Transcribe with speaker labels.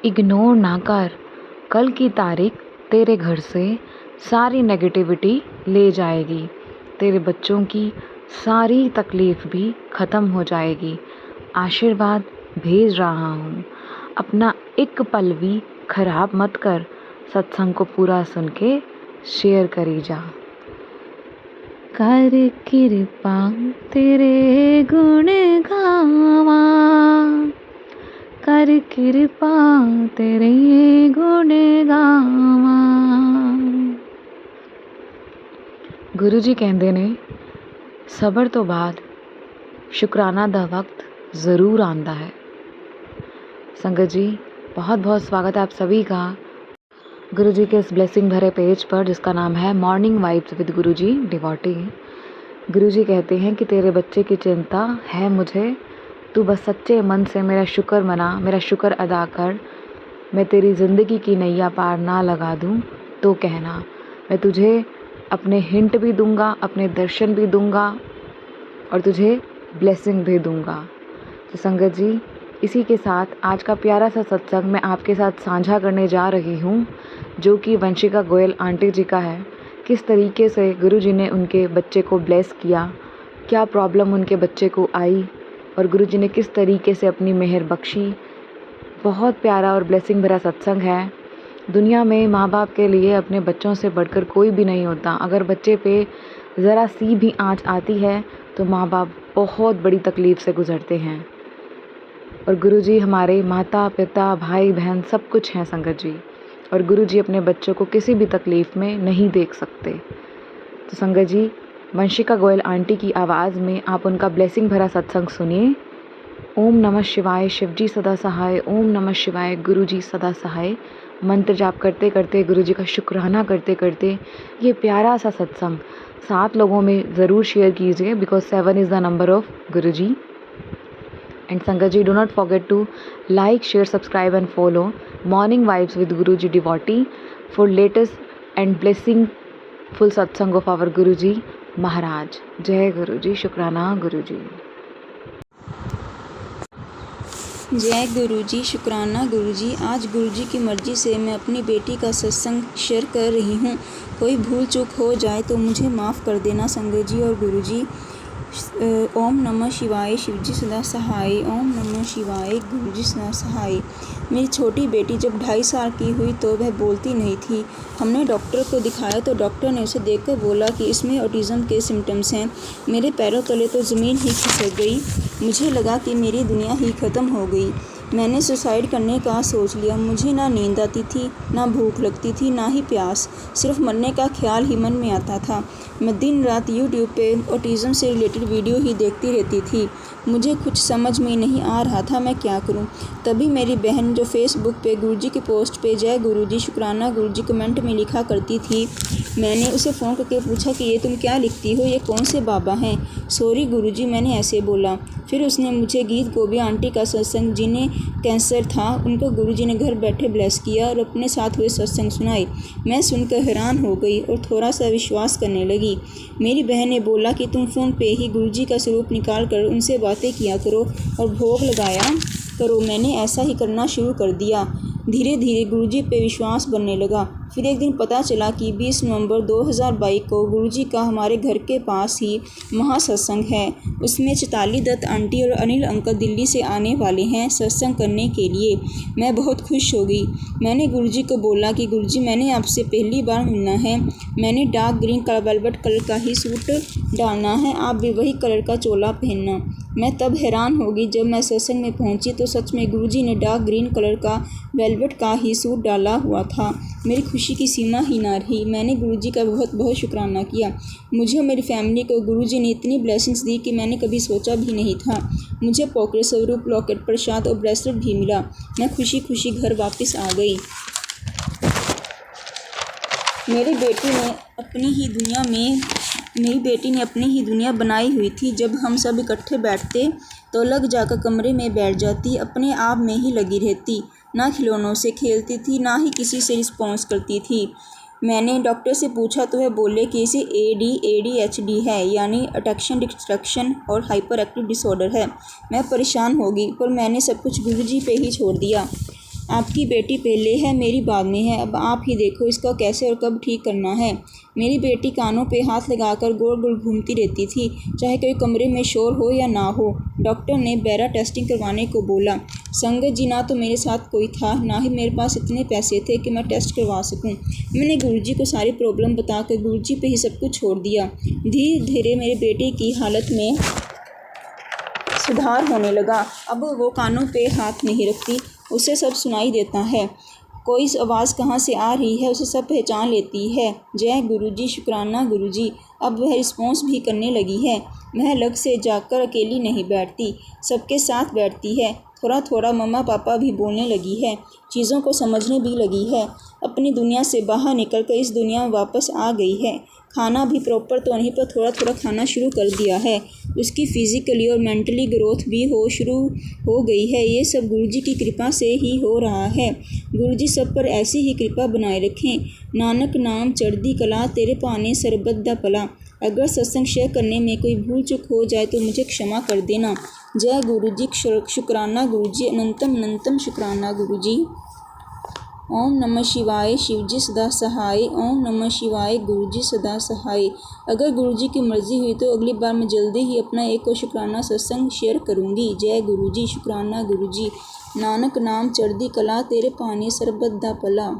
Speaker 1: Ignore ना कर, कल की तारीख तेरे घर से सारी नेगेटिविटी ले जाएगी। तेरे बच्चों की सारी तकलीफ़ भी ख़त्म हो जाएगी। आशीर्वाद भेज रहा हूँ। अपना एक पल भी खराब मत कर। सत्संग को पूरा सुन के शेयर करी जा। कर कृपा तेरे गुण गावा, कर कृपा तेरे गुण गावा। गुरु जी कहते ने सबर तो बाद शुकराना दा वक्त ज़रूर आंदा है। संगत जी, बहुत बहुत स्वागत है आप सभी का गुरु जी के इस ब्लेसिंग भरे पेज पर जिसका नाम है morning vibes with Guru ji devotee. गुरु जी कहते हैं कि तेरे बच्चे की चिंता है मुझे, तू बस सच्चे मन से मेरा शुक्र मना, मेरा शुक्र अदा कर। मैं तेरी ज़िंदगी की नैया पार ना लगा दूँ तो कहना, मैं तुझे अपने हिंट भी दूँगा, अपने दर्शन भी दूँगा और तुझे ब्लेसिंग भी दूँगा। तो संगत जी, इसी के साथ आज का प्यारा सा सत्संग मैं आपके साथ साझा करने जा रही हूँ, जो कि वंशिका गोयल आंटी जी का है। किस तरीके से गुरु जी ने उनके बच्चे को ब्लेस किया, क्या प्रॉब्लम उनके बच्चे को आई और गुरु जी ने किस तरीके से अपनी मेहर बख्शी। बहुत प्यारा और ब्लेसिंग भरा सत्संग है। दुनिया में माँ बाप के लिए अपने बच्चों से बढ़कर कोई भी नहीं होता। अगर बच्चे पे ज़रा सी भी आँच आती है तो माँ बाप बहुत बड़ी तकलीफ़ से गुज़रते हैं। और गुरु जी हमारे माता पिता भाई बहन सब कुछ हैं संगत जी। और गुरु जी अपने बच्चों को किसी भी तकलीफ़ में नहीं देख सकते। तो संगत जी, वंशिका गोयल आंटी की आवाज़ में आप उनका ब्लेसिंग भरा सत्संग सुनिए। ओम नमः शिवाय, शिवजी सदा सहाय। ओम नमः शिवाय, गुरु जी सदा सहाय। मंत्र जाप करते करते, गुरु जी का शुक्राना करते करते ये प्यारा सा सत्संग 7 लोगों में ज़रूर शेयर कीजिए, because 7 is the number of Guru ji. And Sangat ji, do not forget to like, share, subscribe and follow Morning Vibes with Guruji Devotee for latest and blessing full satsang of our Guruji Maharaj. Jai Guruji, शुक्राना गुरुजी।
Speaker 2: जय गुरुजी, शुक्राना गुरुजी। आज गुरुजी की मर्ज़ी से मैं अपनी बेटी का सत्संग शेयर कर रही हूँ। कोई भूल चूक हो जाए तो मुझे माफ़ कर देना संगत जी और गुरुजी। ओम नमः शिवाय, शिवजी सदा सहाय। ओम नमः शिवाय, गुरुजी सदा सहाय। मेरी छोटी बेटी जब 2.5 साल की हुई तो वह बोलती नहीं थी। हमने डॉक्टर को दिखाया तो डॉक्टर ने उसे देखकर बोला कि इसमें ऑटिज़म के सिम्टम्स हैं। मेरे पैरों तले तो ज़मीन ही खिसक गई। मुझे लगा कि मेरी दुनिया ही ख़त्म हो गई। मैंने सुसाइड करने का सोच लिया। मुझे ना नींद आती थी, ना भूख लगती थी, ना ही प्यास। सिर्फ मरने का ख्याल ही मन में आता था। मैं दिन रात यूट्यूब पे ऑटिज़म से रिलेटेड वीडियो ही देखती रहती थी। मुझे कुछ समझ में नहीं आ रहा था मैं क्या करूं। तभी मेरी बहन जो फेसबुक पे गुरुजी की पोस्ट पे जय गुरुजी, शुक्राना गुरुजी कमेंट में लिखा करती थी, मैंने उसे फ़ोन करके पूछा कि ये तुम क्या लिखती हो, ये कौन से बाबा हैं। सॉरी गुरुजी, मैंने ऐसे बोला। फिर उसने मुझे गीत गोभी आंटी का सत्संग, जिन्हें कैंसर था, उनको गुरुजी ने घर बैठे ब्लेस किया और अपने साथ हुए सत्संग सुनाए। मैं सुनकर हैरान हो गई और थोड़ा सा विश्वास करने लगी। मेरी बहन ने बोला कि तुम फ़ोन पे ही गुरुजी का स्वरूप निकाल कर उनसे बातें किया करो और भोग लगाया करो। मैंने ऐसा ही करना शुरू कर दिया। धीरे धीरे गुरुजी पे विश्वास बनने लगा। फिर एक दिन पता चला कि 20 नवंबर 2022 को गुरुजी का हमारे घर के पास ही महासत्संग है। उसमें चैताली दत्त आंटी और अनिल अंकल दिल्ली से आने वाले हैं सत्संग करने के लिए। मैं बहुत खुश हो गई। मैंने गुरुजी को बोला कि गुरुजी, मैंने आपसे पहली बार मिलना है। मैंने डार्क ग्रीन वेलवेट कलर का ही सूट डालना है, आप भी वही कलर का चोला पहनना। मैं तब हैरान हो गई जब मैं सत्संग में पहुंची तो सच में गुरुजी ने डार्क ग्रीन कलर का वेलवेट का ही सूट डाला हुआ था। मेरी खुशी की सीमा ही ना रही। मैंने गुरुजी का बहुत बहुत शुक्राना किया। मुझे और मेरी फैमिली को गुरुजी ने इतनी ब्लेसिंग्स दी कि मैंने कभी सोचा भी नहीं था। मुझे पॉकेट स्वरूप, लॉकेट, प्रसाद और ब्रेसलेट भी मिला। मैं खुशी खुशी घर वापस आ गई। मेरी बेटी ने अपनी ही दुनिया बनाई हुई थी। जब हम सब इकट्ठे बैठते तो लग जाकर कमरे में बैठ जाती, अपने आप में ही लगी रहती। ना खिलौनों से खेलती थी, ना ही किसी से रिस्पॉन्स करती थी। मैंने डॉक्टर से पूछा तो वह बोले कि इसे ADHD है, यानी अटेंशन डिस्ट्रैक्शन और हाइपर एक्टिव डिसऑर्डर है। मैं परेशान हो गई, पर मैंने सब कुछ गुरुजी पे ही छोड़ दिया। आपकी बेटी पहले है, मेरी बाद में है। अब आप ही देखो इसका कैसे और कब ठीक करना है। मेरी बेटी कानों पे हाथ लगाकर गोल गोल घूमती रहती थी, चाहे कोई कमरे में शोर हो या ना हो। डॉक्टर ने बैरा टेस्टिंग करवाने को बोला। संगत जी, ना तो मेरे साथ कोई था, ना ही मेरे पास इतने पैसे थे कि मैं टेस्ट करवा सकूं। मैंने गुरुजी को सारी प्रॉब्लम बताकर गुरुजी पे ही सब कुछ छोड़ दिया। धीरे धीरे मेरे बेटे की हालत में सुधार होने लगा। अब वो कानों पे हाथ नहीं रखती, उसे सब सुनाई देता है। कोई आवाज़ कहाँ से आ रही है उसे सब पहचान लेती है। जय गुरुजी, शुक्राना गुरुजी। अब वह रिस्पॉन्स भी करने लगी है। वह अलग से जाकर अकेली नहीं बैठती, सबके साथ बैठती है। थोड़ा थोड़ा मम्मा पापा भी बोलने लगी है, चीज़ों को समझने भी लगी है। अपनी दुनिया से बाहर निकलकर इस दुनिया में वापस आ गई है। खाना भी प्रॉपर तो नहीं, पर थोड़ा थोड़ा खाना शुरू कर दिया है। उसकी फिज़िकली और मेंटली ग्रोथ भी शुरू हो गई है। ये सब गुरुजी की कृपा से ही हो रहा है। गुरुजी सब पर ऐसी ही कृपा बनाए रखें। नानक नाम चढ़दी कला, तेरे पाने सरबत दा भला। अगर सत्संग शेयर करने में कोई भूल चूक हो जाए तो मुझे क्षमा कर देना। जय गुरुजी, शुक्राना गुरुजी, अनंतम अनंतम शुक्राना गुरुजी। ओम नमः शिवाय, शिवजी सदा सहाय। ओम नमः शिवाय, गुरुजी सदा सहाय। अगर गुरुजी की मर्ज़ी हुई तो अगली बार मैं जल्दी ही अपना एक और शुक्राना सत्संग शेयर करूँगी। जय गुरुजी, शुक्राना गुरुजी। नानक नाम चढ़दी कला, तेरे पानी सरबत दा भला।